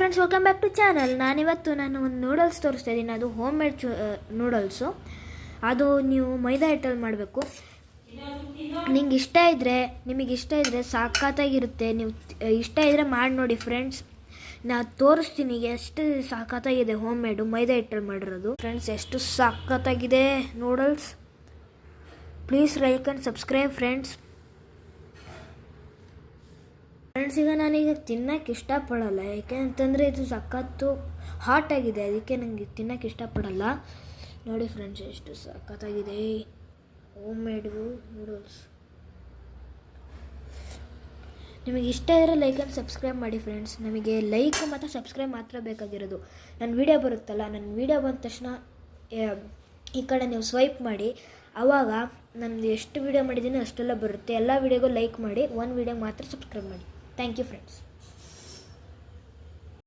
Friends, welcome back to channel. ನಾನು ಒಂದು noodles ತೋರಿಸ್ತಾ ಇದ್ದೀನಿ. ಅದು ಹೋಮ್ ಮೇಡ್ ನೂಡಲ್ಸು. ಅದು ನೀವು ಮೈದಾ ಹಿಟ್ಟಲ್ಲಿ ಮಾಡಬೇಕು. ನಿಮಗೆ ಇಷ್ಟ ಇದ್ದರೆ ಸಾಕಾಗಿರುತ್ತೆ. ನೀವು ಇಷ್ಟ ಇದ್ದರೆ ಮಾಡಿ ನೋಡಿ ಫ್ರೆಂಡ್ಸ್. ನಾನು ತೋರಿಸ್ತೀನಿ ಎಷ್ಟು ಸಾಕಾಗಿದೆ ಹೋಮ್ ಮೇಡು ಮೈದಾ ಹಿಟ್ಟಲ್ಲಿ ಮಾಡಿರೋದು. ಫ್ರೆಂಡ್ಸ್, ಎಷ್ಟು ಸಾಕಾಗಿದೆ noodles. Please like and subscribe friends. ಈಗ ನಾನೀಗ ತಿನ್ನೋಕ್ಕೆ ಇಷ್ಟಪಡಲ್ಲ, ಯಾಕೆಂತಂದರೆ ಇದು ಸಖತ್ತು ಹಾಟ್ ಆಗಿದೆ. ಅದಕ್ಕೆ ನನಗೆ ತಿನ್ನೋಕ್ಕೆ ಇಷ್ಟಪಡಲ್ಲ. ನೋಡಿ ಫ್ರೆಂಡ್ಸ್, ಎಷ್ಟು ಸಖತ್ತಾಗಿದೆ ಹೋಮ್ ಮೇಡು ನೂಡಲ್ಸ್. ನಿಮಗೆ ಇಷ್ಟ ಇದ್ದರೆ ಲೈಕ್ ಆ್ಯಂಡ್ ಸಬ್ಸ್ಕ್ರೈಬ್ ಮಾಡಿ ಫ್ರೆಂಡ್ಸ್. ನಮಗೆ ಲೈಕ್ ಮತ್ತು ಸಬ್ಸ್ಕ್ರೈಬ್ ಮಾತ್ರ ಬೇಕಾಗಿರೋದು. ನನ್ನ ವೀಡಿಯೋ ಬರುತ್ತಲ್ಲ, ನನ್ನ ವೀಡಿಯೋ ಬಂದ ತಕ್ಷಣ ಈ ಕಡೆ ನೀವು ಸ್ವೈಪ್ ಮಾಡಿ. ಆವಾಗ ನಮ್ಮದು ಎಷ್ಟು ವೀಡಿಯೋ ಮಾಡಿದ್ದೀನಿ ಅಷ್ಟೆಲ್ಲ ಬರುತ್ತೆ. ಎಲ್ಲ ವೀಡಿಯೋಗೂ ಲೈಕ್ ಮಾಡಿ, ಒಂದು ವೀಡಿಯೋಗೆ ಮಾತ್ರ ಸಬ್ಸ್ಕ್ರೈಬ್ ಮಾಡಿ. Thank you friends.